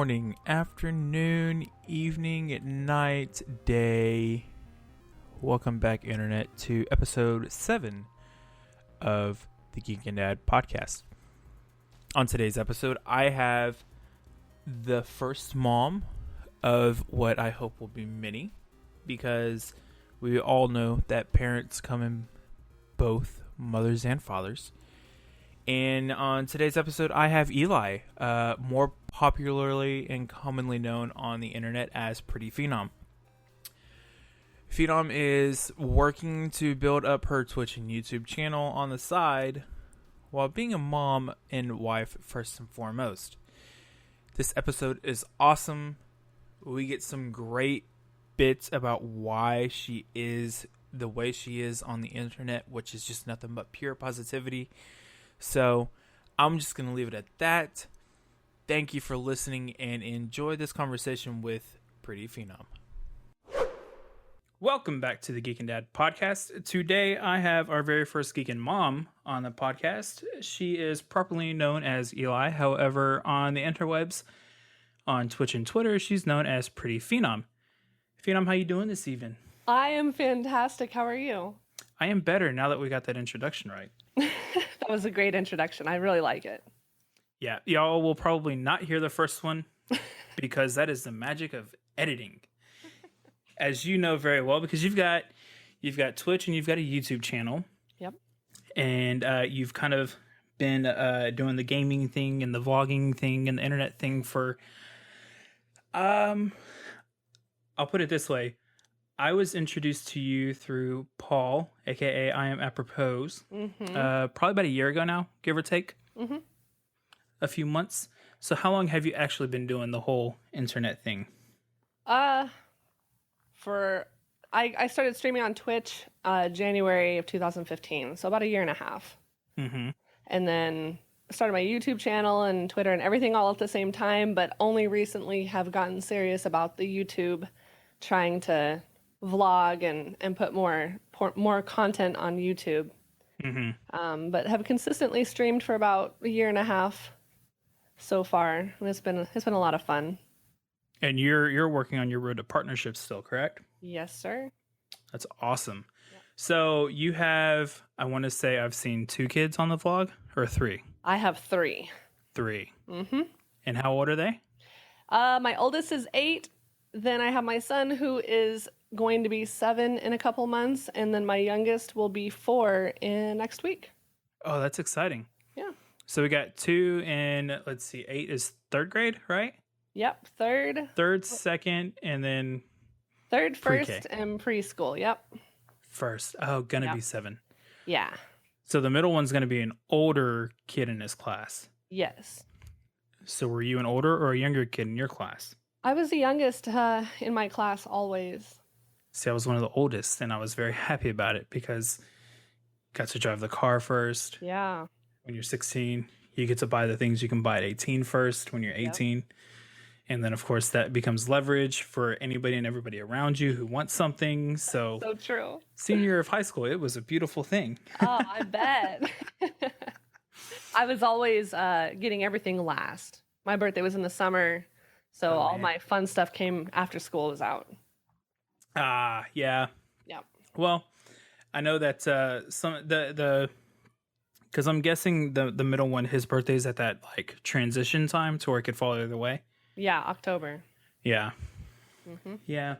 morning, afternoon, evening, night, day. Welcome back, Internet, to episode 7 of the Geekin Dad Podcast. On today's episode, I have the first mom of what I hope will be many, because we all know that parents come in both mothers and fathers. And on today's episode, I have Eli, more popularly and commonly known on the internet as Pretty Ph3nom. Ph3nom is working to build up her Twitch and YouTube channel on the side while being a mom and wife first and foremost. This episode is awesome. We get some great bits about why she is the way she is on the internet, which is just nothing but pure positivity. So I'm just going to leave it at that. Thank you for listening and enjoy this conversation with Pretty Ph3nom. Welcome back to the Geekin Dad Podcast. Today I have our very first Geekin Mom on the podcast. She is properly known as Eli. However, on the interwebs, on Twitch and Twitter, she's known as Pretty Ph3nom. Ph3nom, how you doing this evening? I am fantastic. How are you? I am better now that we got that introduction right. That was a great introduction. I really like it. Yeah, y'all will probably not hear the first one because that is the magic of editing. As you know very well, because you've got Twitch and you've got a YouTube channel. Yep. And you've kind of been doing the gaming thing and the vlogging thing and the internet thing for I'll put it this way. I was introduced to you through Paul, aka I Am Apropos, probably about a year ago now, give or take. A few months. So how long have you actually been doing the whole internet thing? I started streaming on Twitch January of 2015, so about a year and a half. And then started my YouTube channel and Twitter and everything all at the same time, but only recently have gotten serious about the YouTube, trying to vlog and put more content on YouTube. But have consistently streamed for about a year and a half so far, and it's been a lot of fun. And you're working on your road to partnerships still, correct? Yes, sir. That's awesome. Yep. So you have, I want to say I've seen 2 kids on the vlog, or 3? I have 3. 3. And how old are they? My oldest is 8. Then I have my son, who is going to be 7 in a couple months, and then my youngest will be 4 in next week. Oh, that's exciting. Yeah. So we got 2 and let's see, 8 is 3rd grade, right? Yep, 3rd, 2nd, and then 3rd, 1st, pre-K. and preschool. Yep. 1st. Oh, gonna Yep. be 7. Yeah. So the middle one's gonna be an older kid in his class. Yes. So were you an older or a younger kid in your class? I was the youngest in my class always. See, I was one of the oldest, and I was very happy about it because you got to drive the car first. Yeah. When you're 16, you get to buy the things you can buy at 18 first when you're 18. Yep. And then, of course, that becomes leverage for anybody and everybody around you who wants something. So true. Senior year of high school, it was a beautiful thing. Oh, I bet. I was always getting everything last. My birthday was in the summer, so all my fun stuff came after school was out. Yeah. Yep. Well, I know that because I'm guessing the middle one, his birthday is at that like transition time to where it could fall either way. Yeah, October. Yeah. Yeah.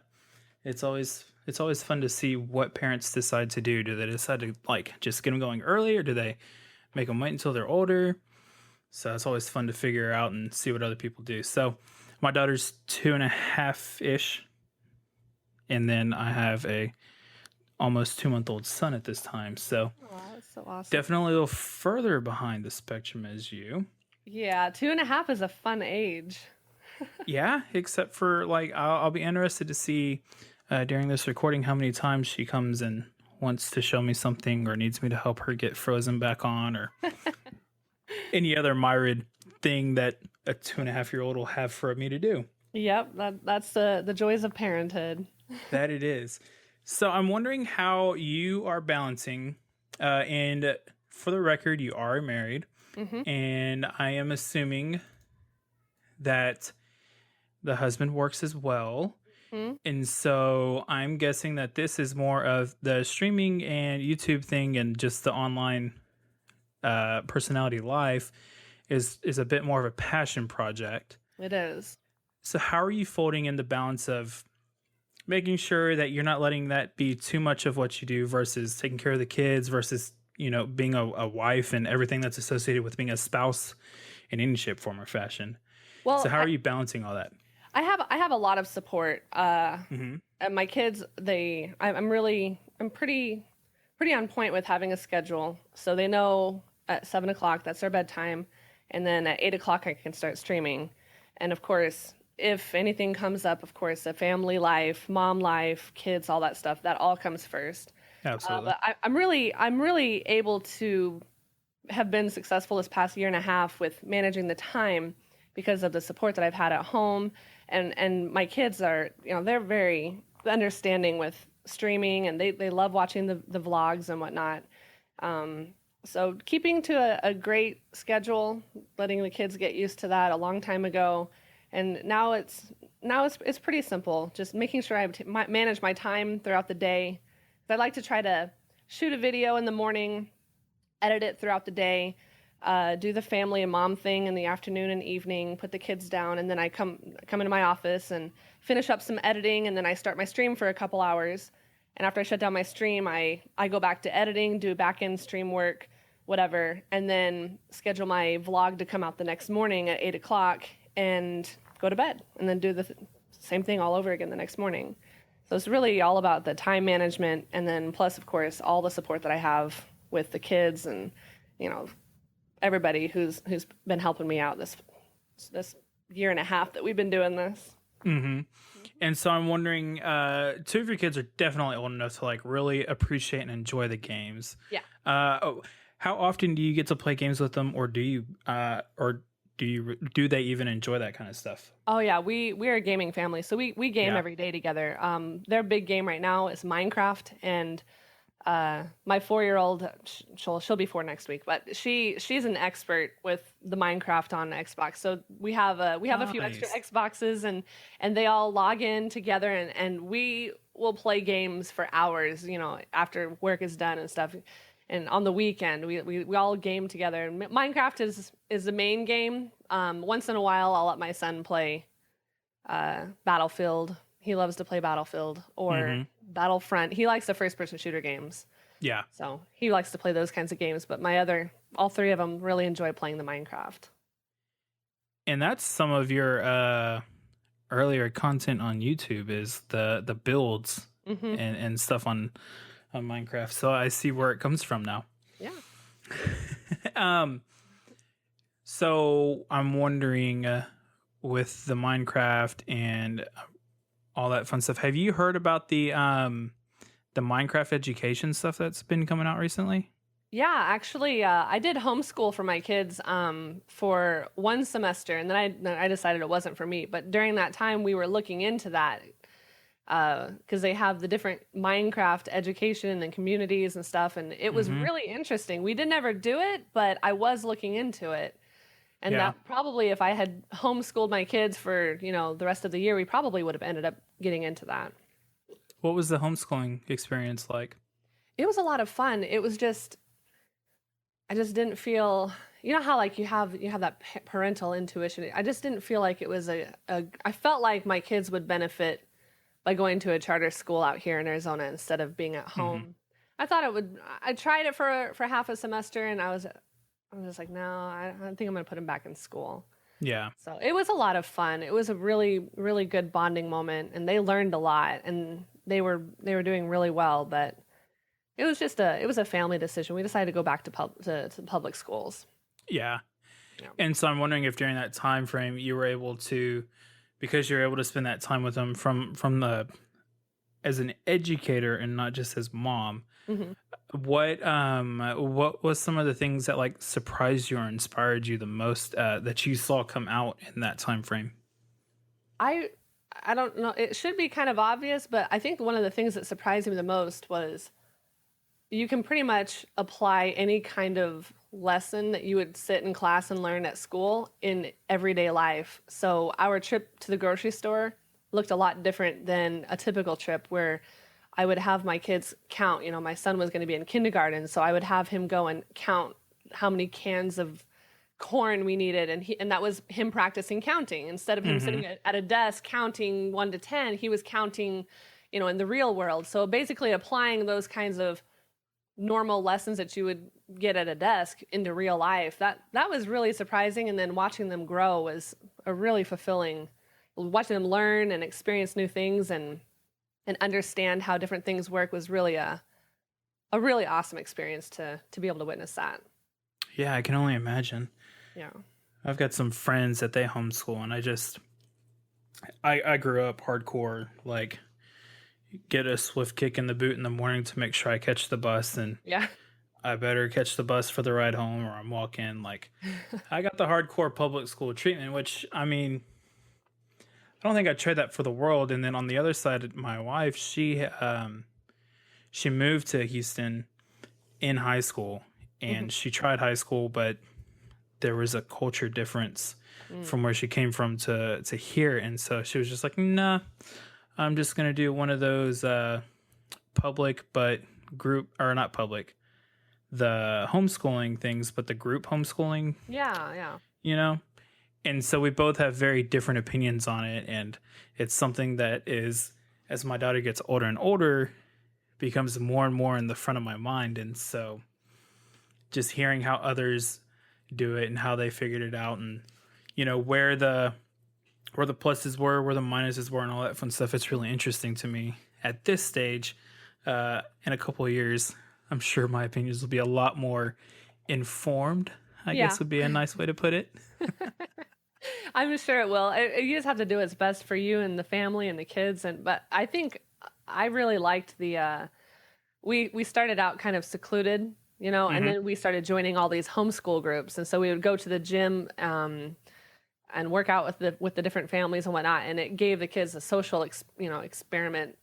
It's always fun to see what parents decide to do. Do they decide to like just get them going early, or do they make them wait until they're older? So it's always fun to figure out and see what other people do. So my daughter's 2.5-ish. And then I have a almost 2-month-old son at this time. So, that's so awesome. Definitely a little further behind the spectrum as you. Yeah, 2.5 is a fun age. Yeah, except for like I'll be interested to see during this recording how many times she comes and wants to show me something or needs me to help her get Frozen back on, or any other myriad thing that a 2.5-year-old will have for me to do. Yep, that's the joys of parenthood. That it is. So I'm wondering how you are balancing, and for the record, you are married, and I am assuming that the husband works as well. Hmm? And so I'm guessing that this is more of the streaming and YouTube thing, and just the online personality life is a bit more of a passion project. It is. So how are you folding in the balance of making sure that you're not letting that be too much of what you do versus taking care of the kids versus, being a wife and everything that's associated with being a spouse in any shape, form, or fashion? Well, So how are you balancing all that? I have a lot of support. And my kids, I'm pretty on point with having a schedule. So they know at 7:00 that's their bedtime, and then at 8:00 I can start streaming. And of course, if anything comes up, of course, the family life, mom life, kids, all that stuff, that all comes first. Absolutely. But I'm really able to have been successful this past year and a half with managing the time because of the support that I've had at home. And my kids are, they're very understanding with streaming, and they love watching the vlogs and whatnot. So keeping to a great schedule, letting the kids get used to that a long time ago. And now it's pretty simple. Just making sure I manage my time throughout the day. I like to try to shoot a video in the morning, edit it throughout the day, do the family and mom thing in the afternoon and evening, put the kids down, and then I come into my office and finish up some editing, and then I start my stream for a couple hours. And after I shut down my stream, I go back to editing, do back-end stream work, whatever, and then schedule my vlog to come out the next morning at 8:00 and go to bed, and then do the same thing all over again the next morning. So it's really all about the time management, and then plus, of course, all the support that I have with the kids and, everybody who's been helping me out this year and a half that we've been doing this. Mm-hmm. And so I'm wondering, two of your kids are definitely old enough to really appreciate and enjoy the games. Yeah. How often do you get to play games with them, or do they even enjoy that kind of stuff? Oh yeah, we're a gaming family, so we game every day together. Their big game right now is Minecraft, and my 4-year-old, she'll be 4 next week, but she's an expert with the Minecraft on Xbox. So we have a few extra Xboxes, and they all log in together, and we will play games for hours, after work is done and stuff. And on the weekend, we all game together. And Minecraft is the main game. Once in a while, I'll let my son play Battlefield. He loves to play Battlefield or Battlefront. He likes the first-person shooter games. Yeah. So he likes to play those kinds of games. But all 3 of them really enjoy playing the Minecraft. And that's some of your earlier content on YouTube, is the builds and stuff on Minecraft. So I see where it comes from now. Yeah. So I'm wondering, with the Minecraft and all that fun stuff, have you heard about the Minecraft education stuff that's been coming out recently? Yeah, actually, I did homeschool for my kids for 1 semester, and then I decided it wasn't for me. But during that time, we were looking into that because they have the different Minecraft education and communities and stuff, and it was really interesting. We didn't ever do it, but I was looking into it. And that probably, if I had homeschooled my kids for, the rest of the year, we probably would have ended up getting into that. What was the homeschooling experience like? It was a lot of fun. It was I just didn't feel, how you have that parental intuition. I just didn't feel like it was I felt like my kids would benefit by going to a charter school out here in Arizona instead of being at home. I thought it would. I tried it for half a semester, and I was just like, no, I don't think I'm going to put him back in school. Yeah. So it was a lot of fun. It was a really, really good bonding moment, and they learned a lot, and they were doing really well. But it was a family decision. We decided to go back to public schools. Yeah. And so I'm wondering if during that time frame you were able to, because you're able to spend that time with them from the, as an educator and not just as mom. What was some of the things that surprised you or inspired you the most that you saw come out in that time frame? I don't know. It should be kind of obvious, but I think one of the things that surprised me the most was you can pretty much apply any kind of lesson that you would sit in class and learn at school in everyday life. So our trip to the grocery store looked a lot different than a typical trip where I would have my kids count. You know, my son was going to be in kindergarten, so I would have him go and count how many cans of corn we needed, and that was him practicing counting. Instead of him sitting at a desk counting 1 to 10, he was counting, you know, in the real world. So basically applying those kinds of normal lessons that you would get at a desk into real life, that was really surprising. And then watching them grow was a really fulfilling, watching them learn and experience new things and understand how different things work was really a really awesome experience to be able to witness that. Yeah, I can only imagine. Yeah. I've got some friends that they homeschool, and I grew up hardcore, like, get a swift kick in the boot in the morning to make sure I catch the bus, and Yeah. I better catch the bus for the ride home or I'm walking. Like, I got the hardcore public school treatment, which, I mean, I don't think I'd trade that for the world. And then on the other side, my wife, she moved to Houston in high school, and she tried high school, but there was a culture difference from where she came from to here. And so she was just like, nah, I'm just going to do one of those public, but group, or not public, the homeschooling things, but the group homeschooling. Yeah. You know? And so we both have very different opinions on it. And it's something that is, as my daughter gets older and older, becomes more and more in the front of my mind. And so just hearing how others do it and how they figured it out, and, you know, where the pluses were, where the minuses were, and all that fun stuff, it's really interesting to me at this stage. In a couple of years, I'm sure my opinions will be a lot more informed, I guess would be a nice way to put it. I'm sure it will. You just have to do what's best for you and the family and the kids. But I think I really liked we started out kind of secluded, you know, and then we started joining all these homeschool groups. And so we would go to the gym and work out with the different families and whatnot. And it gave the kids a social, experience.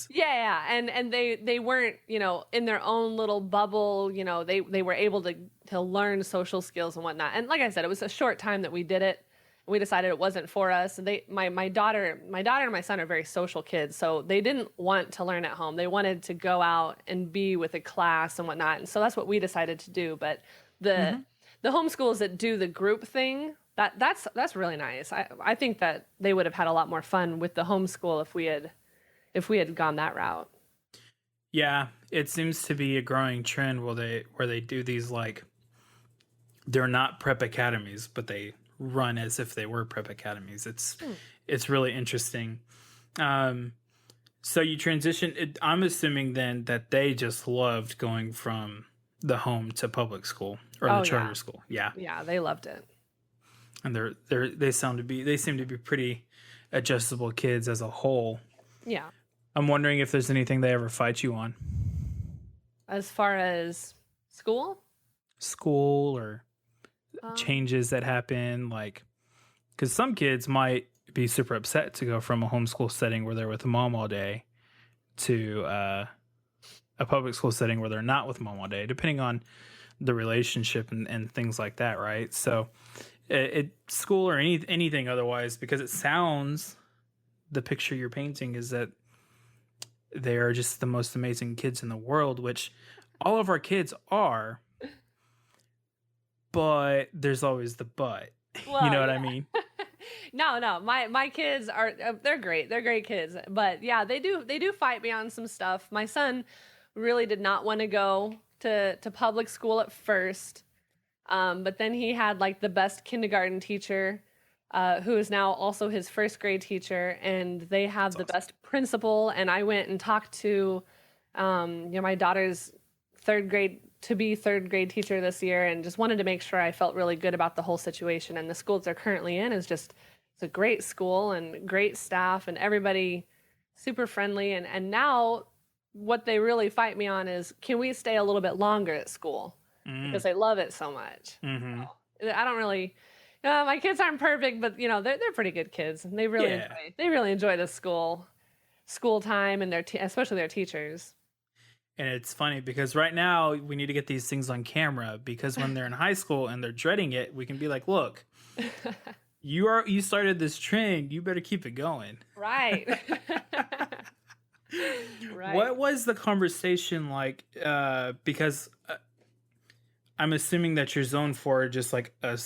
Yeah. And they weren't, you know, in their own little bubble, you know, they were able to learn social skills and whatnot. And like I said, it was a short time that we did it. We decided it wasn't for us. And my daughter and my son are very social kids, so they didn't want to learn at home. They wanted to go out and be with a class and whatnot. And so that's what we decided to do. But the homeschools that do the group thing, that's really nice. I think that they would have had a lot more fun with the homeschool if we had gone that route. Yeah, it seems to be a growing trend where they do these, like, they're not prep academies, but they run as if they were prep academies. It's really interesting. So you transitioned. I'm assuming then that they just loved going from the home to public school or the charter school. Yeah, they loved it. And they seem to be pretty adjustable kids as a whole. Yeah. I'm wondering if there's anything they ever fight you on. As far as school or changes that happen, like, because some kids might be super upset to go from a homeschool setting where they're with mom all day to a public school setting where they're not with mom all day, depending on the relationship and things like that, right? So school or anything otherwise, because it sounds, the picture you're painting is that they are just the most amazing kids in the world, which all of our kids are. But there's always the but. Well, you know what I mean? No. My kids are, they're great. They're great kids. But yeah, they do fight me on some stuff. My son really did not want to go to public school at first. But then he had, like, the best kindergarten teacher, who is now also his first grade teacher, and they have the best principal. And I went and talked to my daughter's third grade teacher this year, and just wanted to make sure I felt really good about the whole situation. And the school they're currently in it's a great school and great staff and everybody super friendly. And now what they really fight me on is, can we stay a little bit longer at school? Because they love it so much. I don't really, my kids aren't perfect, but, you know, they're pretty good kids, and they really enjoy the school time and especially their teachers. And it's funny because right now we need to get these things on camera, because when they're in high school and they're dreading it, we can be like, look, you started this trend, you better keep it going. Right. Right. What was the conversation like? Because I'm assuming that you're zoned for just like a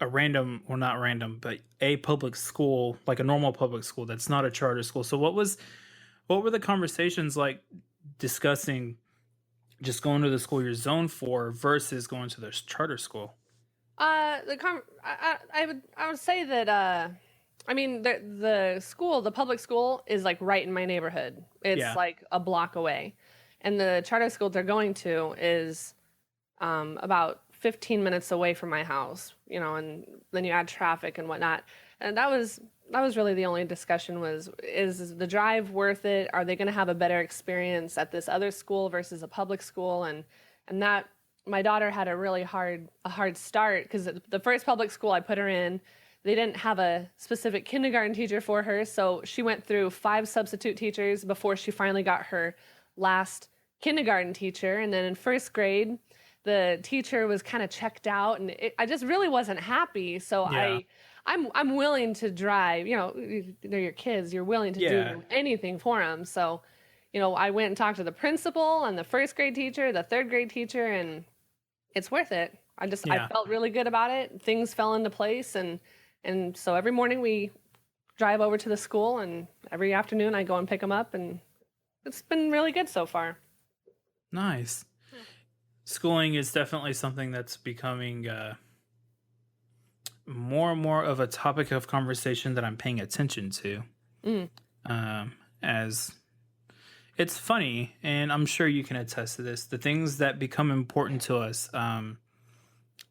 random, well, not random, but a public school, like a normal public school that's not a charter school. So what were the conversations like discussing just going to the school you're zoned for versus going to the charter school? I would say that I mean the public school is like right in my neighborhood. It's like a block away, and the charter school they're going to is about 15 minutes away from my house. You know, and then you add traffic and whatnot, and that was really the only discussion is the drive worth it? Are they going to have a better experience at this other school versus a public school? And that my daughter had a really hard start, because the first public school I put her in, they didn't have a specific kindergarten teacher for her. So she went through 5 substitute teachers before she finally got her last kindergarten teacher. And then in first grade, the teacher was kind of checked out, and I just really wasn't happy. So I'm willing to drive, you know, they're your kids, you're willing to do anything for them. So, you know, I went and talked to the principal and the first grade teacher, the third grade teacher, and it's worth it. I felt really good about it. Things fell into place. And so every morning we drive over to the school, and every afternoon I go and pick them up, and it's been really good so far. Nice. Yeah. Schooling is definitely something that's becoming, more and more of a topic of conversation that I'm paying attention to. As it's funny, and I'm sure you can attest to this, the things that become important to us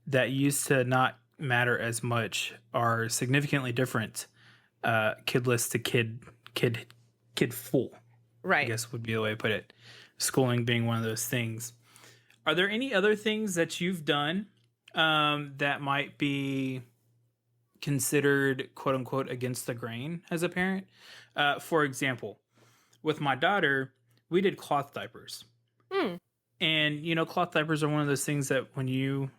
that used to not matter as much are significantly different, kidless to kid full. Right. I guess would be the way to put it. Schooling being one of those things. Are there any other things that you've done that might be considered quote unquote against the grain as a parent? For example, with my daughter, we did cloth diapers. And you know, cloth diapers are one of those things that when you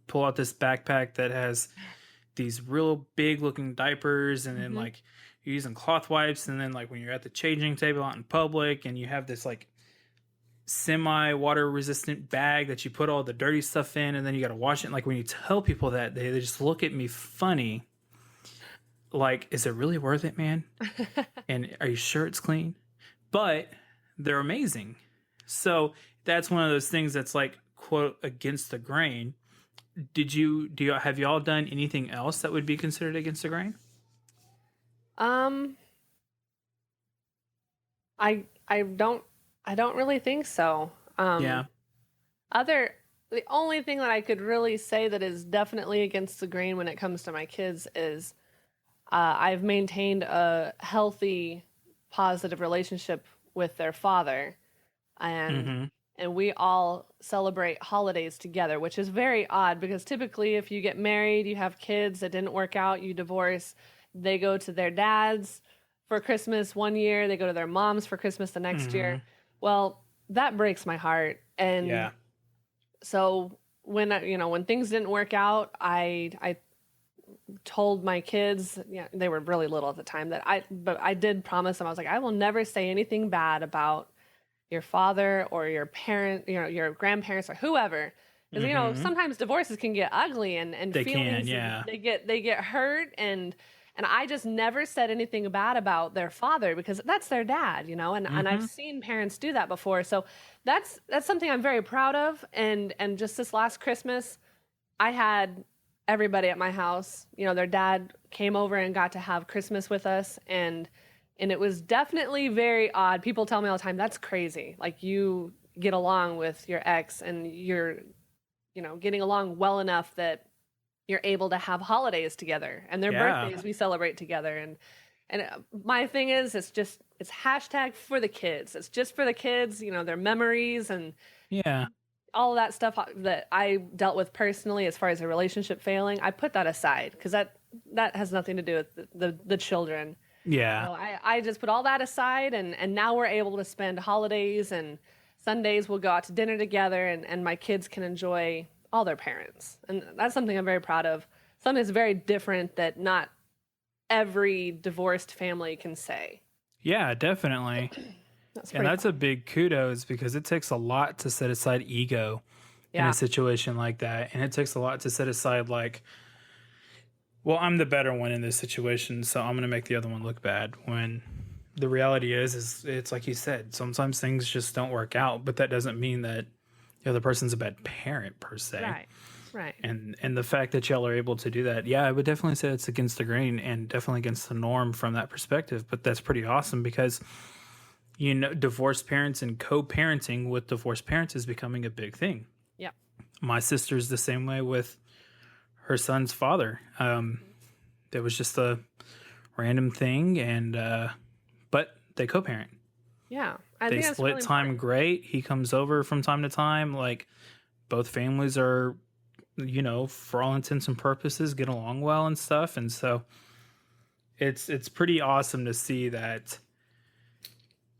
pull out this backpack that has these real big looking diapers, and then like you're using cloth wipes, and then like when you're at the changing table out in public and you have this like semi water resistant bag that you put all the dirty stuff in, and then you got to wash it. And like when you tell people that, they just look at me funny. Like, is it really worth it, man? And are you sure it's clean? But they're amazing. So that's one of those things that's like quote against the grain. Have y'all done anything else that would be considered against the grain? I don't really think so. The only thing that I could really say that is definitely against the grain when it comes to my kids is I've maintained a healthy, positive relationship with their father, and we all celebrate holidays together, which is very odd because typically if you get married, you have kids that didn't work out, you divorce, they go to their dads for Christmas one year, they go to their moms for Christmas the next year. Well, that breaks my heart. And so when things didn't work out, I told my kids, they were really little at the time, but I did promise them, I was like, I will never say anything bad about your father or your parent, your grandparents or whoever. Because, sometimes divorces can get ugly and they feelings, they get hurt, and I just never said anything bad about their father because that's their dad, and I've seen parents do that before. So that's something I'm very proud of. And just this last Christmas, I had everybody at my house, their dad came over and got to have Christmas with us. And it was definitely very odd. People tell me all the time, that's crazy. Like, you get along with your ex and you're, getting along well enough that you're able to have holidays together, and their birthdays we celebrate together. And my thing is, it's hashtag for the kids. It's just for the kids, their memories and all of that stuff that I dealt with personally as far as a relationship failing. I put that aside because that has nothing to do with the children. Yeah. So I just put all that aside, and now we're able to spend holidays and Sundays we'll go out to dinner together, and my kids can enjoy all their parents. And that's something I'm very proud of. Something that's very different that not every divorced family can say. Yeah, definitely. That's a big kudos, because it takes a lot to set aside ego in a situation like that. And it takes a lot to set aside, like, well, I'm the better one in this situation, so I'm going to make the other one look bad. When the reality is it's like you said, sometimes things just don't work out, but that doesn't mean that the other person's a bad parent per se. Right. And the fact that y'all are able to do that, yeah, I would definitely say it's against the grain and definitely against the norm from that perspective. But that's pretty awesome, because, you know, divorced parents and co-parenting with divorced parents is becoming a big thing. Yeah. My sister's the same way with her son's father. There was just a random thing, and but they co-parent. Yeah. They split really time great. He comes over from time to time. Like, both families are, you know, for all intents and purposes, get along well and stuff. And so it's pretty awesome to see that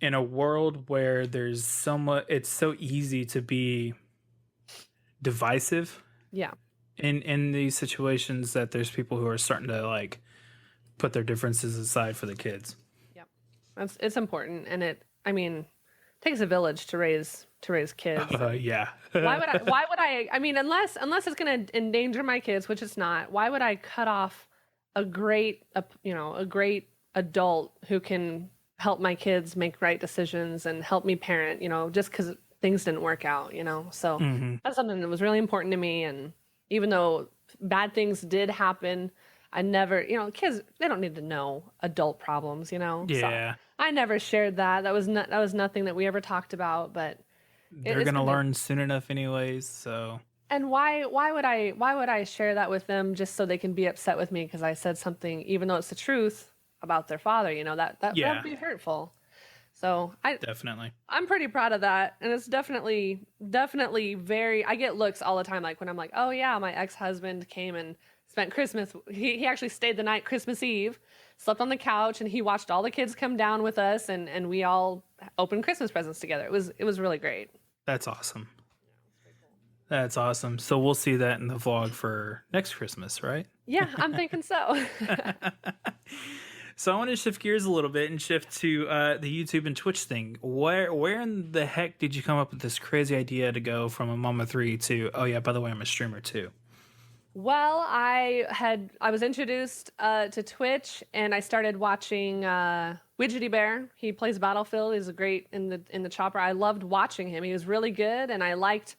in a world where there's so much, it's so easy to be divisive. Yeah. In these situations, that there's people who are starting to, like, put their differences aside for the kids. Yep. It's important. And it takes a village to raise kids. Yeah. why would I mean, unless it's going to endanger my kids, which it's not, why would I cut off a great adult who can help my kids make right decisions and help me parent, you know, just because things didn't work out, you know? So that's something that was really important to me. And even though bad things did happen, I never, you know, kids, they don't need to know adult problems, you know? Yeah. So I never shared that. That was nothing that we ever talked about, but they're going to learn soon enough anyways, so. And why would I share that with them just so they can be upset with me because I said something, even though it's the truth, about their father, you know, that would be hurtful. So I'm pretty proud of that. And it's definitely I get looks all the time. Like when I'm like, oh yeah, my ex-husband came and spent Christmas. He actually stayed the night Christmas Eve, slept on the couch, and he watched all the kids come down with us, and we all opened Christmas presents together. It was really great. That's awesome. That's awesome. So we'll see that in the vlog for next Christmas, right? Yeah, I'm thinking so. So I want to shift gears a little bit and shift to the YouTube and Twitch thing. Where in the heck did you come up with this crazy idea to go from a mom of three to, oh yeah, by the way, I'm a streamer too? Well, I was introduced to Twitch, and I started watching Widgety Bear. He plays Battlefield. He's great in the chopper. I loved watching him. He was really good, and I liked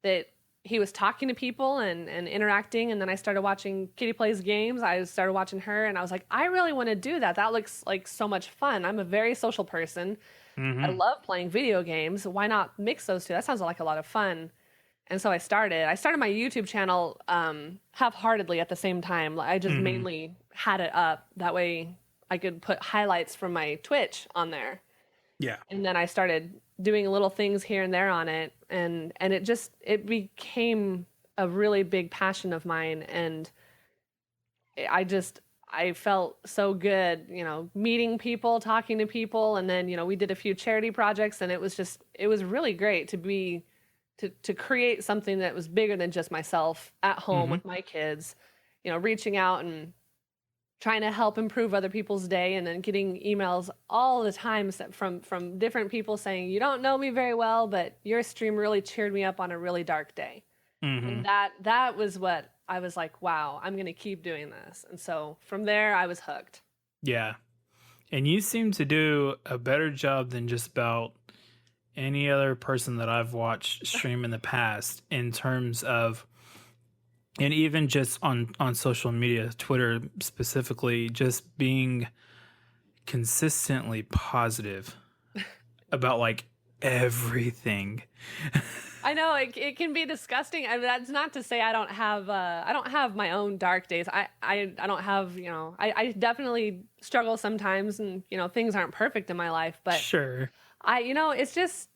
that he was talking to people and interacting. And then I started watching Kitty Plays Games. I started watching her, and I was like, I really want to do that. That looks like so much fun. I'm a very social person. I love playing video games. Why not mix those two? That sounds like a lot of fun. And so I started my YouTube channel half-heartedly at the same time. I just mainly had it up. That way I could put highlights from my Twitch on there. Yeah. And then I started doing little things here and there on it. And it became a really big passion of mine. And I felt so good, you know, meeting people, talking to people. And then, you know, we did a few charity projects, and it was really great to create something that was bigger than just myself at home with my kids, you know, reaching out and trying to help improve other people's day, and then getting emails all the time from different people saying, you don't know me very well, but your stream really cheered me up on a really dark day. And that was what I was like, wow, I'm going to keep doing this. And so from there, I was hooked. Yeah. And you seem to do a better job than just about any other person that I've watched stream in the past, in terms of, and even just on social media, Twitter specifically, just being consistently positive about like everything. I know it can be disgusting. I mean, that's not to say I don't have my own dark days. I don't have, you know, I definitely struggle sometimes, and you know, things aren't perfect in my life, but sure. You know, it's just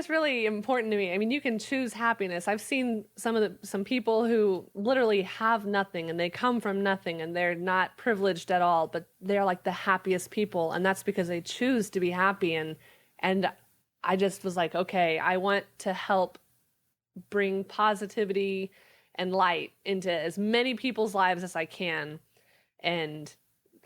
really important to me. I mean, you can choose happiness. I've seen some people who literally have nothing, and they come from nothing, and they're not privileged at all, but they're like the happiest people. And that's because they choose to be happy. And I just was like, okay, I want to help bring positivity and light into as many people's lives as I can. And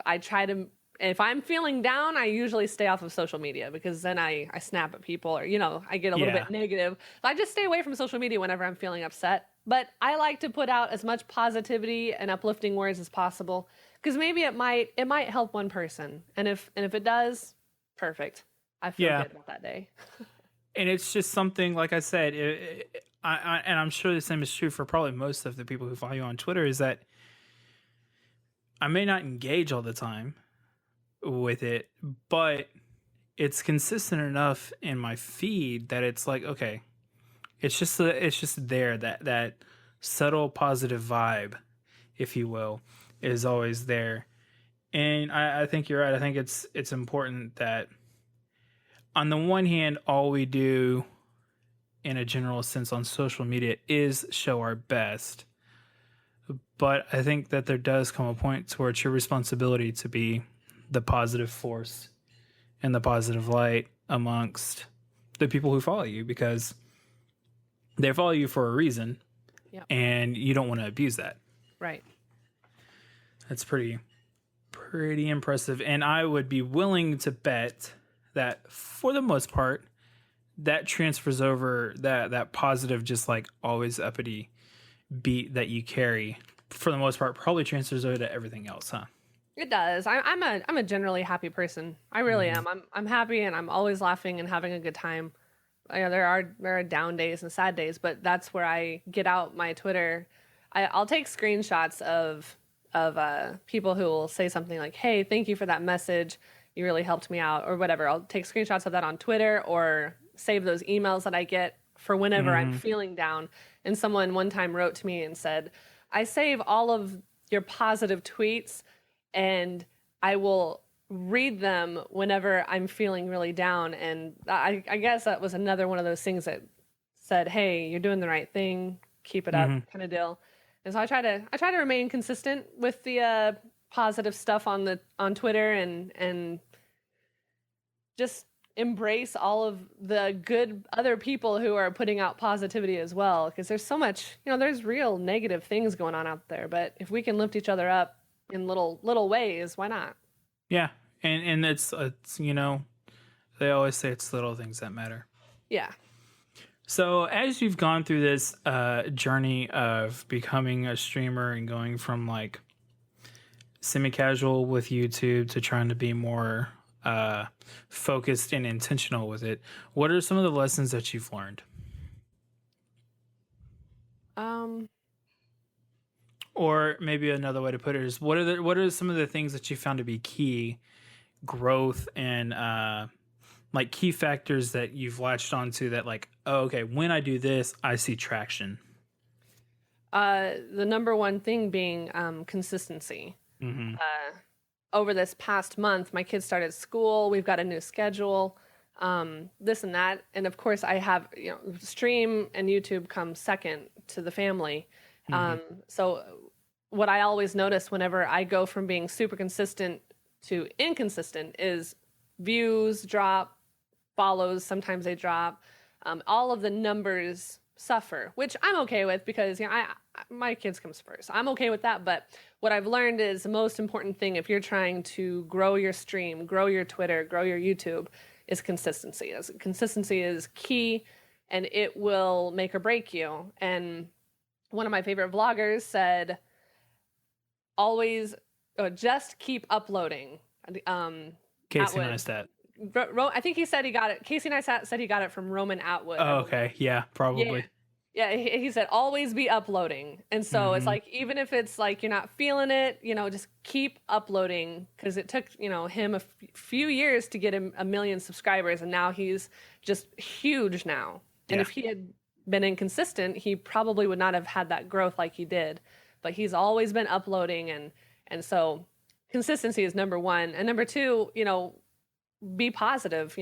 I try to, if I'm feeling down, I usually stay off of social media, because then I snap at people, or, I get a little bit negative. I just stay away from social media whenever I'm feeling upset. But I like to put out as much positivity and uplifting words as possible, because maybe it might help one person. And if it does, perfect. I feel good about that day. And it's just something, like I said, and I'm sure the same is true for probably most of the people who follow you on Twitter, is that I may not engage all the time with it, but it's consistent enough in my feed that it's like, okay, it's just there, that subtle positive vibe, if you will, is always there. And I think you're right. I think it's important that, on the one hand, all we do in a general sense on social media is show our best. But I think that there does come a point to where it's your responsibility to be the positive force and the positive light amongst the people who follow you, because they follow you for a reason. Yep. And you don't want to abuse that. Right. That's pretty impressive. And I would be willing to bet that, for the most part, that transfers over, that positive, just like always uppity beat that you carry, for the most part, probably transfers over to everything else, huh? It does. I'm a generally happy person. I really am. I'm happy, and I'm always laughing and having a good time. There are down days and sad days, but that's where I get out my Twitter. I'll take screenshots of people who will say something like, "Hey, thank you for that message. You really helped me out," or whatever. I'll take screenshots of that on Twitter, or save those emails that I get for whenever I'm feeling down. And someone one time wrote to me and said, "I save all of your positive tweets, and I will read them whenever I'm feeling really down." And I guess that was another one of those things that said, "Hey, you're doing the right thing. Keep it up," kind of deal. And so I try to remain consistent with the positive stuff on Twitter, and just embrace all of the good other people who are putting out positivity as well, because there's so much, there's real negative things going on out there, but if we can lift each other up in little ways, why not? Yeah. And it's they always say it's little things that matter. Yeah. So as you've gone through this journey of becoming a streamer and going from like semi-casual with YouTube to trying to be more focused and intentional with it, what are some of the lessons that you've learned? Or maybe another way to put it is, what are some of the things that you found to be key growth and like key factors that you've latched onto that, like, oh, okay, when I do this, I see traction? The number one thing being consistency. Over this past month, my kids started school. We've got a new schedule, this and that. And of course I have, stream and YouTube come second to the family. So what I always notice whenever I go from being super consistent to inconsistent is views drop, follows, sometimes they drop. All of the numbers suffer, which I'm okay with, because my kids comes first. I'm okay with that. But what I've learned is the most important thing, if you're trying to grow your stream, grow your Twitter, grow your YouTube, is consistency. Consistency is key, and it will make or break you. And one of my favorite vloggers said, always just keep uploading. Casey Neistat. I think he said he got it. Casey Neistat said he got it from Roman Atwood. Oh, okay. Yeah, probably. Yeah, he said always be uploading. And so it's like, even if it's like you're not feeling it, just keep uploading, because it took, him a few years to get him 1 million subscribers, and now he's just huge now. And if he had been inconsistent, he probably would not have had that growth like he did. But he's always been uploading, and so consistency is number one. And number two, be positive.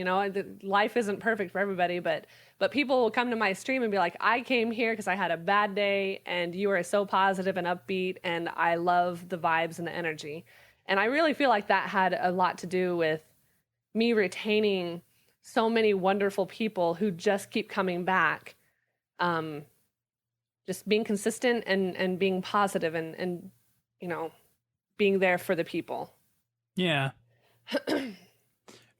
Life isn't perfect for everybody, but people will come to my stream and be like, I came here because I had a bad day, and you are so positive and upbeat, and I love the vibes and the energy. And I really feel like that had a lot to do with me retaining so many wonderful people who just keep coming back. Just being consistent and being positive and, you know, being there for the people. Yeah.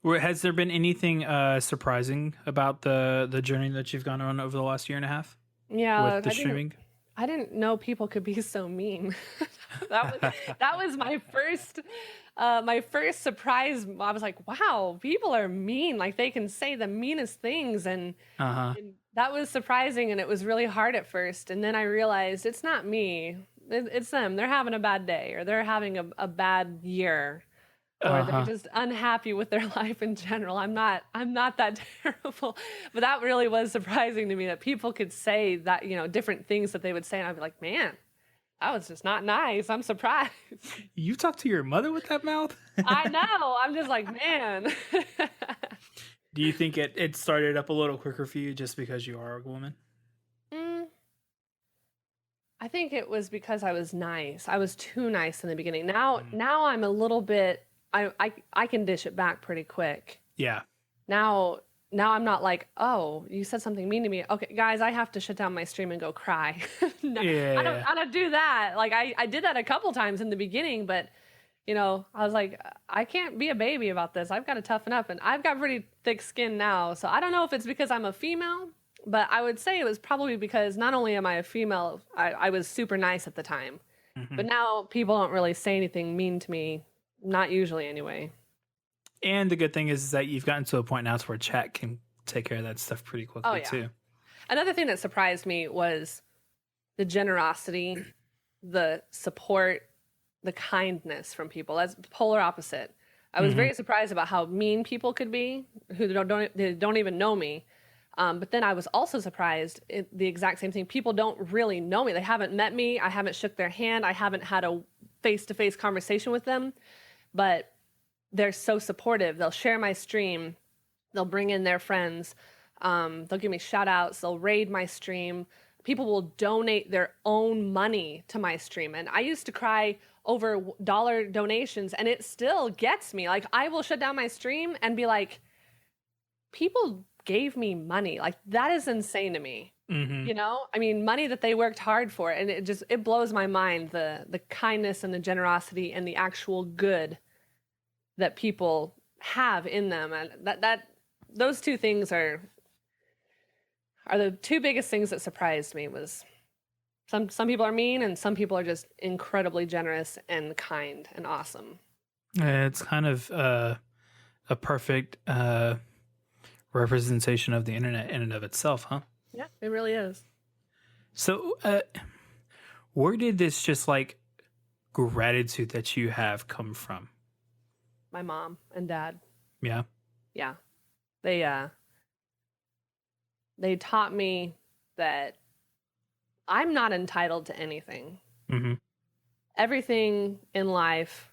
Has there been anything surprising about the journey that you've gone on over the last year and a half? Yeah, With the streaming? I didn't know people could be so mean. that was my first surprise. I was like, wow, people are mean. Like they can say the meanest things, and that was surprising, and it was really hard at first. And then I realized it's not me, it's them. They're having a bad day, or they're having a bad year, or they're just unhappy with their life in general. I'm not that terrible. But that really was surprising to me, that people could say that, you know, different things that they would say, and I'd be like, man, that was just not nice. I'm surprised. You talk to your mother with that mouth? I know. I'm just like, man. Do you think it started up a little quicker for you just because you are a woman? I think it was because I was nice. I was too nice in the beginning. Now I'm a little bit, I can dish it back pretty quick. Yeah. Now I'm not like, oh, you said something mean to me. Okay, guys, I have to shut down my stream and go cry. No, yeah. I don't do that. Like I did that a couple times in the beginning, but you know, I was like, I can't be a baby about this. I've got to toughen up, and I've got pretty thick skin now. So I don't know if it's because I'm a female, but I would say it was probably because not only am I a female, I was super nice at the time, but now people don't really say anything mean to me. Not usually anyway. And the good thing is that you've gotten to a point now to where chat can take care of that stuff pretty quickly too. Another thing that surprised me was the generosity, the support, the kindness from people. That's polar opposite. I was very surprised about how mean people could be who don't even know me. But then I was also surprised at the exact same thing. People don't really know me. They haven't met me. I haven't shook their hand. I haven't had a face-to-face conversation with them. But they're so supportive. They'll share my stream. They'll bring in their friends. They'll give me shout outs. They'll raid my stream. People will donate their own money to my stream. And I used to cry over dollar donations, and it still gets me. Like, I will shut down my stream and be like, people gave me money. Like, that is insane to me. You know, I mean, money that they worked hard for. And it blows my mind, the kindness and the generosity and the actual good that people have in them. And those two things are the two biggest things that surprised me. Was some people are mean, and some people are just incredibly generous and kind and awesome. It's kind of a perfect representation of the internet in and of itself, huh? Yeah, it really is. So where did this just like gratitude that you have come from? My mom and dad. Yeah. Yeah. They taught me that I'm not entitled to anything. Everything in life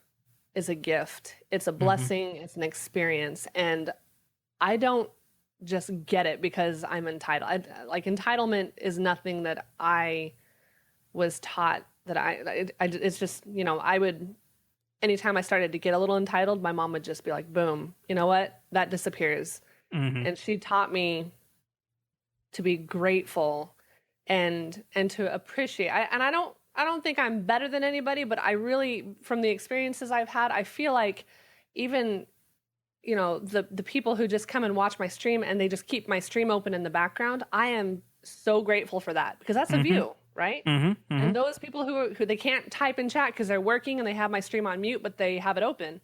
is a gift. It's a blessing. It's an experience. And I don't just get it because I'm entitled. Entitlement is nothing that I was taught. It's just, you know, anytime I started to get a little entitled, my mom would just be like, boom, you know what? That disappears. And she taught me to be grateful and to appreciate. I don't think I'm better than anybody, but I really, from the experiences I've had, I feel like even, you know, the people who just come and watch my stream and they just keep my stream open in the background, I am so grateful for that, because that's a view, right? And those people who they can't type in chat because they're working and they have my stream on mute, but they have it open.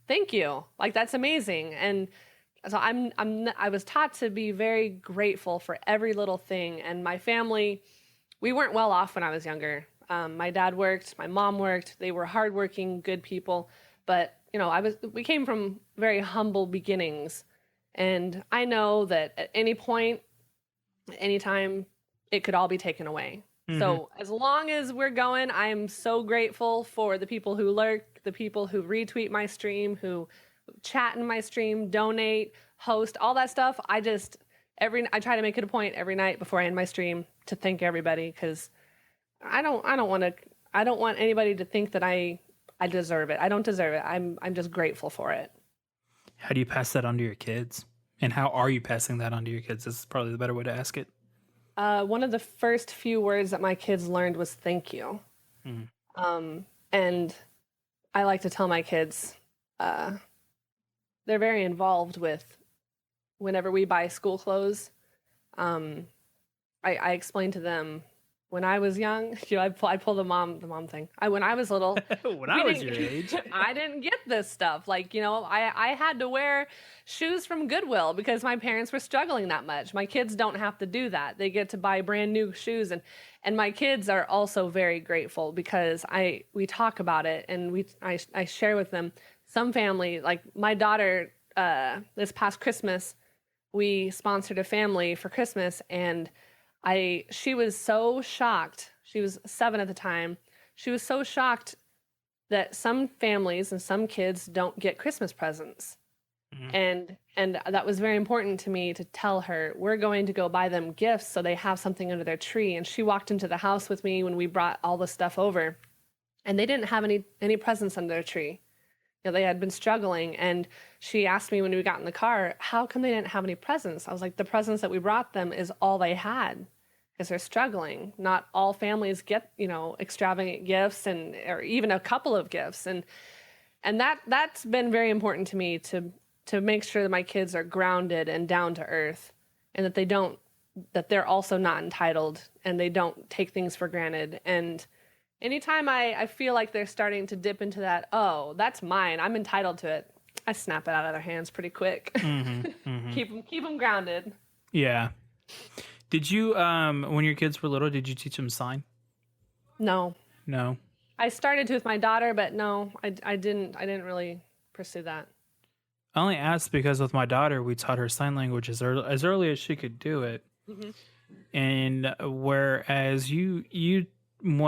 Thank you. Like, that's amazing. And so I was taught to be very grateful for every little thing. And my family, we weren't well off when I was younger. My dad worked, my mom worked. They were hardworking, good people. But, you know, we came from very humble beginnings. And I know that at any point, anytime, it could all be taken away. So as long as we're going, I am so grateful for the people who lurk, the people who retweet my stream, who chat in my stream, donate, host, all that stuff. I try to make it a point every night before I end my stream to thank everybody, because I don't want anybody to think that I deserve it. I don't deserve it. I'm just grateful for it. How do you pass that on to your kids And how are you passing that on to your kids? This is probably the better way to ask it. One of the first few words that my kids learned was thank you. And I like to tell my kids, they're very involved with whenever we buy school clothes. I explain to them when I was young, I pull the mom thing. When I was little, when I was your age, I didn't get this stuff. Like, I had to wear shoes from Goodwill because my parents were struggling that much. My kids don't have to do that. They get to buy brand new shoes. And my kids are also very grateful because we talk about it and I share with them. Some family, like my daughter, this past Christmas, we sponsored a family for Christmas, and she was so shocked. She was 7 at the time. She was so shocked that some families and some kids don't get Christmas presents. And that was very important to me to tell her, we're going to go buy them gifts so they have something under their tree. And she walked into the house with me when we brought all the stuff over, and they didn't have any presents under their tree. They had been struggling, and she asked me when we got in the car, how come they didn't have any presents? I was like, the presents that we brought them is all they had because they're struggling. Not all families get, extravagant gifts or even a couple of gifts. And that's been very important to me to make sure that my kids are grounded and down to earth, and that they're also not entitled and they don't take things for granted. And anytime I feel like they're starting to dip into that, oh, that's mine, I'm entitled to it, I snap it out of their hands pretty quick. Keep them grounded. Yeah. Did you, when your kids were little, did you teach them sign? No. I started to with my daughter, but no, I didn't really pursue that. I only asked because with my daughter, we taught her sign language as early as she could do it. And whereas you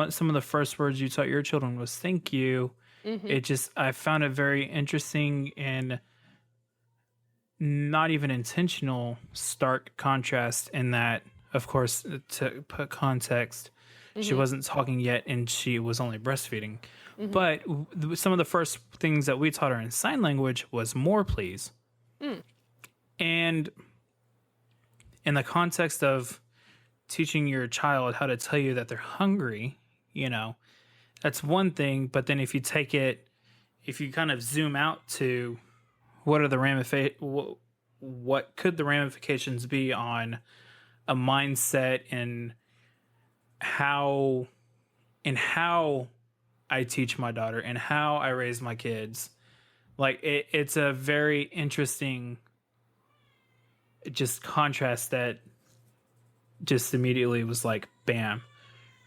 some of the first words you taught your children was thank you. I found it very interesting and not even intentional stark contrast in that, of course, to put context, she wasn't talking yet and she was only breastfeeding. But some of the first things that we taught her in sign language was more please. And in the context of teaching your child how to tell you that they're hungry, that's one thing. But then if you kind of zoom out to what are what could the ramifications be on a mindset and how I teach my daughter and how I raise my kids. Like it's a very interesting just contrast that just immediately was like, bam,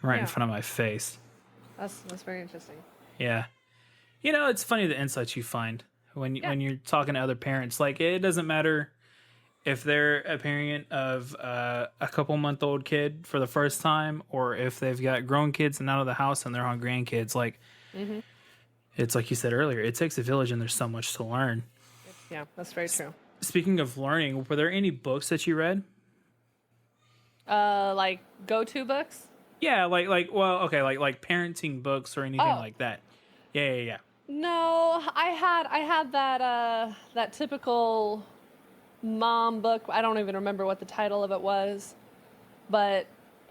right in front of my face. That's very interesting. Yeah. It's funny the insights you find when you're talking to other parents. Like, it doesn't matter if they're a parent of a couple-month-old kid for the first time or if they've got grown kids and out of the house and they're on grandkids. Like, it's like you said earlier, it takes a village and there's so much to learn. Yeah, that's very true. Speaking of learning, were there any books that you read? Like go-to books? Yeah, like parenting books or anything like that. Yeah. No, I had that typical mom book. I don't even remember what the title of it was, but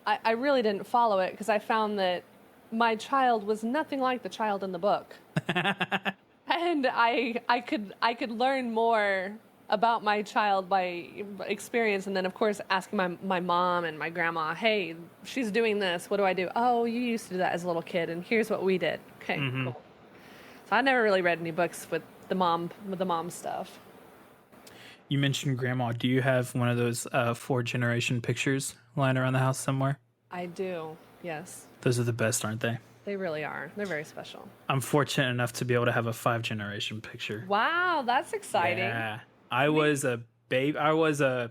I really didn't follow it because I found that my child was nothing like the child in the book. And I could learn more about my child by experience, and then of course asking my mom and my grandma, hey, she's doing this, what do I do? Oh, you used to do that as a little kid and here's what we did. Okay, cool. So I never really read any books with the mom stuff. You mentioned grandma. Do you have one of those 4-generation pictures lying around the house somewhere? I do, yes. Those are the best, aren't they? They really are. They're very special. I'm fortunate enough to be able to have a 5-generation picture. Wow, that's exciting. Yeah. When I was a baby, I was the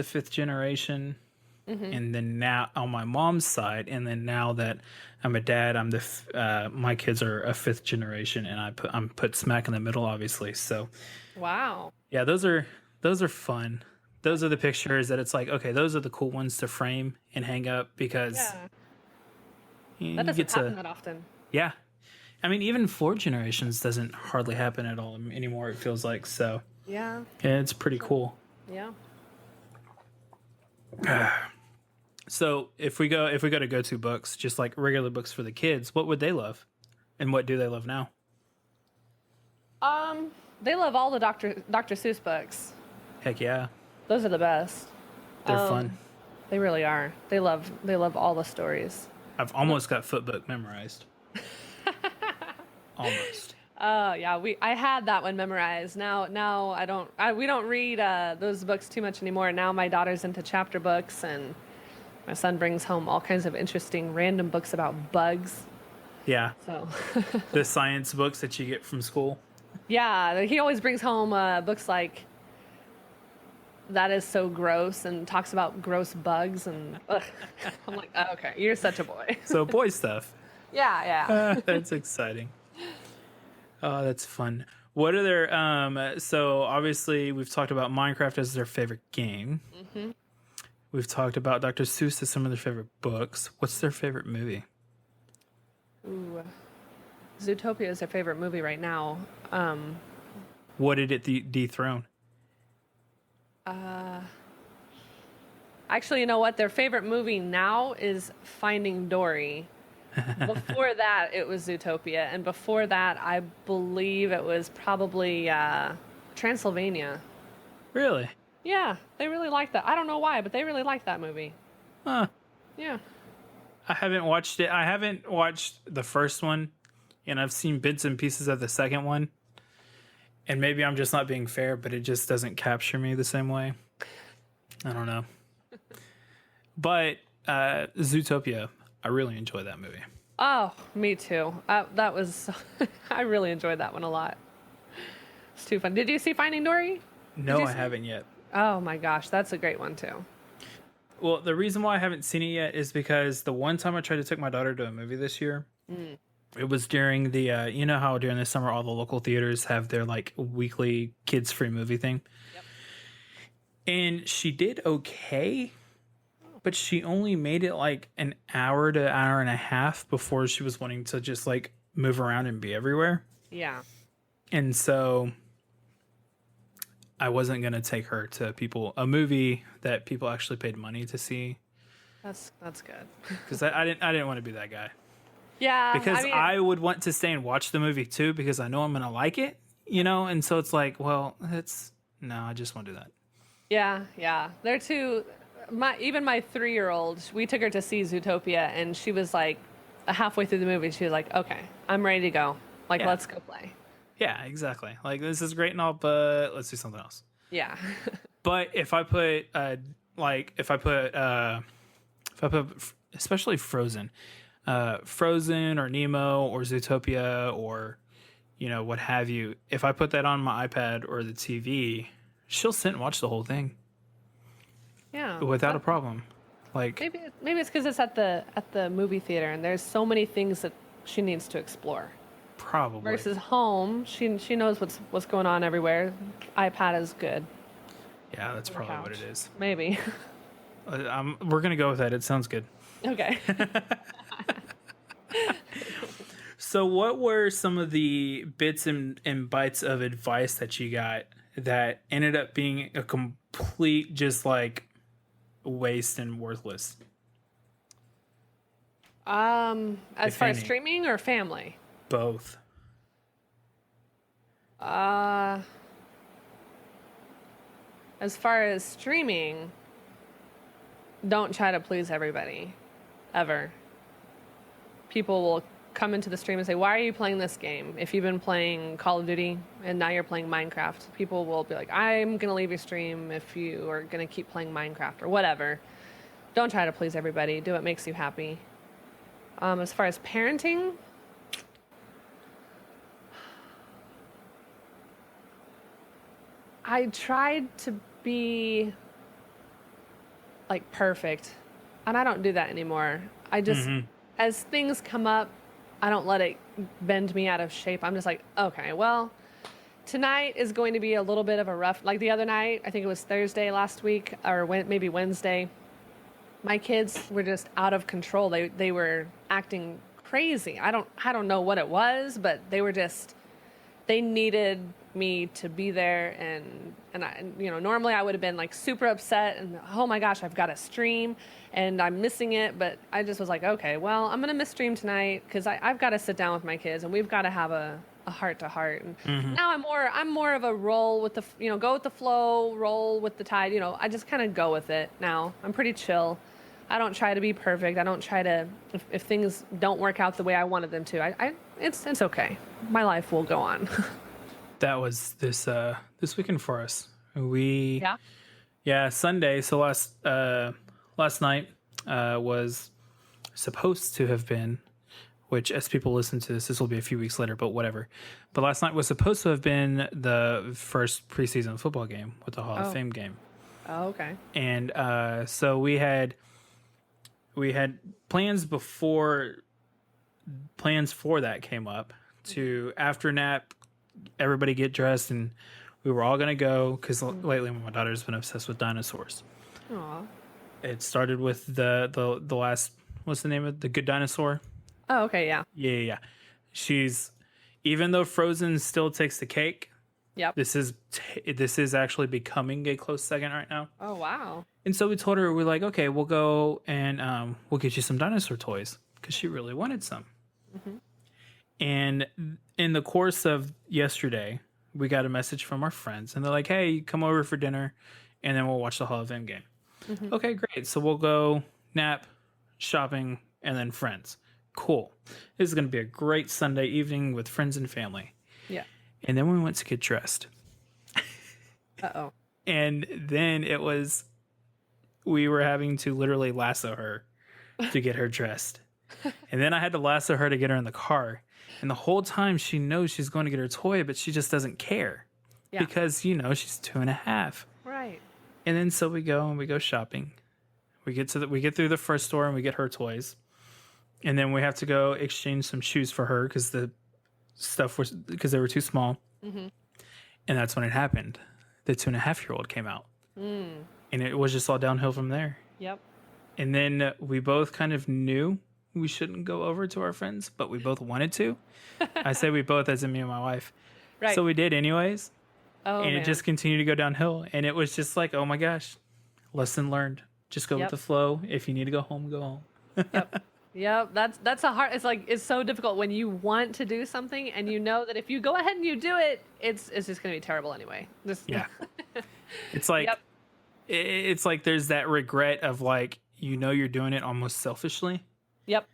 5th generation. And then now on my mom's side, and then now that I'm a dad, my kids are a 5th generation, and I'm put smack in the middle, obviously. So, wow. Yeah, those are fun. Those are the pictures that it's like, okay, those are the cool ones to frame and hang up because that doesn't happen that often. Yeah, I mean, even 4 generations doesn't hardly happen at all anymore, it feels like. So, Yeah. yeah, it's pretty cool. Yeah. So if we go to go-to books, just like regular books for the kids, what would they love? And what do they love now? They love all the Dr. Seuss books. Heck yeah. Those are the best. They're fun. They really are. They love all the stories. I've almost got Footbook memorized. Almost. Oh yeah, I had that one memorized. Now we don't read those books too much anymore. Now my daughter's into chapter books, and my son brings home all kinds of interesting random books about bugs. Yeah. So The science books that you get from school. yeah, he always brings home books like That Is So Gross and talks about gross bugs, and ugh. I'm like, oh, okay, you're such a boy. So boy stuff. Yeah. That's exciting. Oh, that's fun. What are their so obviously we've talked about Minecraft as their favorite game. Mm-hmm. We've talked about Dr. Seuss as some of their favorite books. What's their favorite movie? Ooh. Zootopia is their favorite movie right now. What did it dethrone? Actually, you know what? Their favorite movie now is Finding Dory. Before that, it was Zootopia. And before that, I believe it was probably Transylvania. Really? Yeah, they really like that. I don't know why, but they really like that movie. Huh. Yeah. I haven't watched it. I haven't watched the first one, and I've seen bits and pieces of the second one. And maybe I'm just not being fair, but it just doesn't capture me the same way. I don't know. But Zootopia, I really enjoy that movie. Oh, me too. That was, I really enjoyed that one a lot. It's too fun. Did you see Finding Dory? No, I haven't yet. Oh my gosh, that's a great one too. Well, the reason why I haven't seen it yet is because the one time I tried to take my daughter to a movie this year, it was during the, you know how during the summer all the local theaters have their like weekly kids free movie thing? Yep. And she did okay, but she only made it like an hour to hour and a half before she was wanting to just like move around and be everywhere. Yeah. And so I wasn't going to take her to a movie that people actually paid money to see. That's good. Because I didn't want to be that guy. Yeah. Because I would want to stay and watch the movie too, because I know I'm going to like it, you know? And so it's like, well, no, I just won't do that. Yeah. They're too, even my 3-year-old, we took her to see Zootopia, and she was like, halfway through the movie, she was like, okay, I'm ready to go. Like, Yeah. let's go play. Yeah, exactly. Like, this is great and all, but let's do something else. Yeah. But if I put especially Frozen or Nemo or Zootopia or, you know, what have you, if I put that on my iPad or the TV, she'll sit and watch the whole thing. Yeah. Without a problem. Like, Maybe it's because it's at the movie theater, and there's so many things that she needs to explore. probably. Versus home, she knows what's going on everywhere. iPad is good. Yeah, that's probably what it is. Maybe. We're going to go with that. It sounds good. Okay. So what were some of the bits and bites of advice that you got that ended up being a complete just like waste and worthless? As far as streaming or family? Both. As far as streaming, don't try to please everybody, ever. People will come into the stream and say, why are you playing this game? If you've been playing Call of Duty and now you're playing Minecraft, people will be like, I'm going to leave your stream if you are going to keep playing Minecraft or whatever. Don't try to please everybody. Do what makes you happy. As far as parenting, I tried to be like perfect, and I don't do that anymore. I just, as things come up, I don't let it bend me out of shape. I'm just like, okay, well, tonight is going to be a little bit of a rough, like the other night, I think it was Thursday last week, or maybe Wednesday. My kids were just out of control. They were acting crazy. I don't know what it was, but they needed me to be there, and I, normally I would have been like super upset and, oh my gosh, I've got to stream and I'm missing it, but I just was like, okay, well, I'm gonna miss stream tonight because I've got to sit down with my kids and we've got to have a heart to heart. And now I'm more of a roll with the go with the flow, roll with the tide. I just kind of go with it now. I'm pretty chill. I don't try to be perfect. I don't try to, if things don't work out the way I wanted them to, it's okay. My life will go on. That was this weekend for us. Sunday. So last night was supposed to have been, which as people listen to this will be a few weeks later, but whatever. But last night was supposed to have been the first preseason football game with the Hall of Fame game. Oh, okay. And so we had plans for that came up to after nap, everybody get dressed, and we were all gonna go because lately my daughter's been obsessed with dinosaurs. Aw. It started with the last, what's the name of the Good Dinosaur? Oh, okay, yeah. Yeah. She's, even though Frozen still takes the cake. Yep. This is actually becoming a close second right now. Oh, wow. And so we told her, we're like, okay, we'll go and we'll get you some dinosaur toys because she really wanted some. And in the course of yesterday, we got a message from our friends and they're like, hey, come over for dinner and then we'll watch the Hall of Fame game. Okay, great. So we'll go nap, shopping, and then friends. Cool. This is going to be a great Sunday evening with friends and family. Yeah. And then we went to get dressed. Uh-oh. And then we were having to literally lasso her to get her dressed. And then I had to lasso her to get her in the car. And the whole time she knows she's going to get her toy, but she just doesn't care. Yeah. Because, she's 2.5. Right. And then so we go shopping. We get through the first store and we get her toys. And then we have to go exchange some shoes for her because because they were too small. And that's when it happened. The 2.5-year-old came out. And it was just all downhill from there. Yep. And then we both kind of knew we shouldn't go over to our friends, but we both wanted to. I say we both as in me and my wife. Right. So we did anyways. Oh, and man. It just continued to go downhill. And it was just like, oh my gosh, lesson learned. Just go with the flow. If you need to go home, go home. Yep. Yep, that's a hard. It's so difficult when you want to do something and you know that if you go ahead and you do it, it's just going to be terrible anyway. Yeah, it's like it's like there's that regret of like you're doing it almost selfishly. Yep.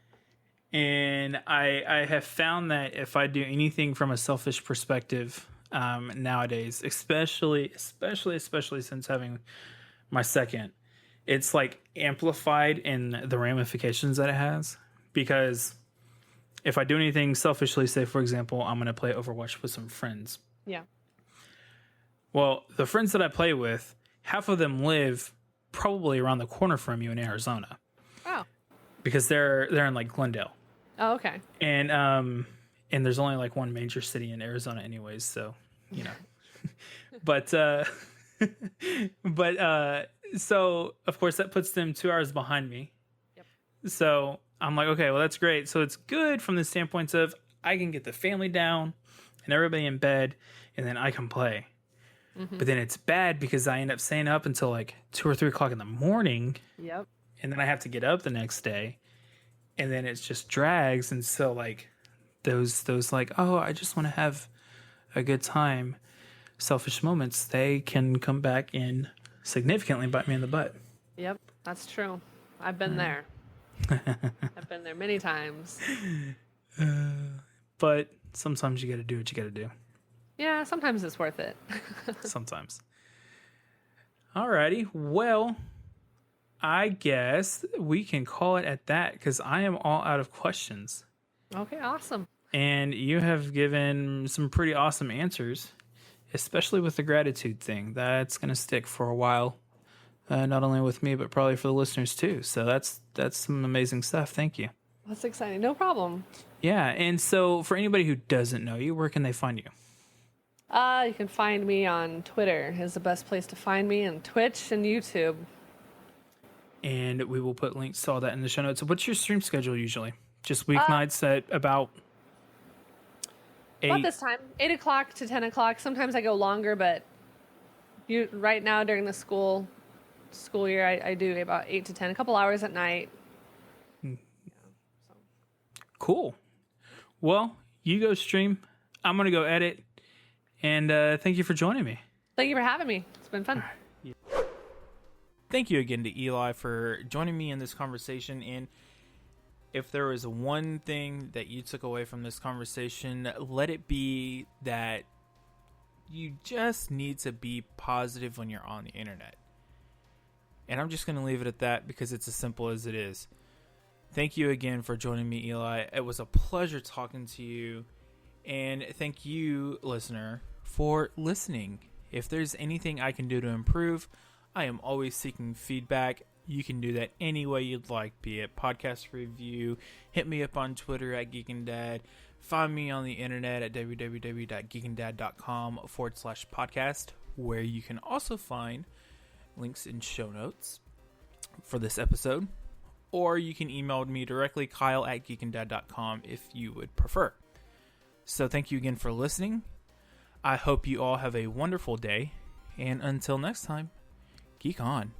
And I have found that if I do anything from a selfish perspective nowadays, especially since having my second. It's like amplified in the ramifications that it has, because if I do anything selfishly, say for example, I'm going to play Overwatch with some friends. Yeah. Well, the friends that I play with, half of them live probably around the corner from you in Arizona. Oh. Because they're in like Glendale. Oh, okay. And there's only like one major city in Arizona anyways, so, but so of course that puts them 2 hours behind me. Yep. So I'm like, okay, well that's great. So it's good from the standpoint of I can get the family down and everybody in bed and then I can play. But then it's bad because I end up staying up until like 2 or 3 o'clock in the morning. Yep. And then I have to get up the next day and then it's just drags. And so like those like, oh, I just want to have a good time, selfish moments, they can come back and significantly bite me in the butt. Yep, that's true. I've been there. I've been there many times. But sometimes you got to do what you got to do. Yeah, sometimes it's worth it. Sometimes. Alrighty, well, I guess we can call it at that because I am all out of questions. Okay, awesome. And you have given some pretty awesome answers, especially with the gratitude thing. That's going to stick for a while, not only with me, but probably for the listeners too. So that's some amazing stuff. Thank you. That's exciting. No problem. Yeah. And so for anybody who doesn't know you, where can they find you? You can find me on Twitter is the best place to find me, and Twitch and YouTube. And we will put links to all that in the show notes. So what's your stream schedule usually? Just weeknights at about 8? About this time, 8 o'clock to 10 o'clock. Sometimes I go longer, but right now during the school year, I do about 8 to 10, a couple hours at night. Yeah, so. Cool. Well, you go stream. I'm going to go edit. And thank you for joining me. Thank you for having me. It's been fun. Thank you again to Eli for joining me in this conversation. And if there was one thing that you took away from this conversation, let it be that you just need to be positive when you're on the internet. And I'm just going to leave it at that because it's as simple as it is. Thank you again for joining me, Eli. It was a pleasure talking to you. And thank you, listener, for listening. If there's anything I can do to improve, I am always seeking feedback. You can do that any way you'd like, be it podcast review, hit me up on Twitter at Geekin Dad, find me on the internet at www.geekindad.com/podcast, where you can also find links in show notes for this episode, or you can email me directly, kyle@geekindad.com, if you would prefer. So thank you again for listening. I hope you all have a wonderful day, and until next time, geek on.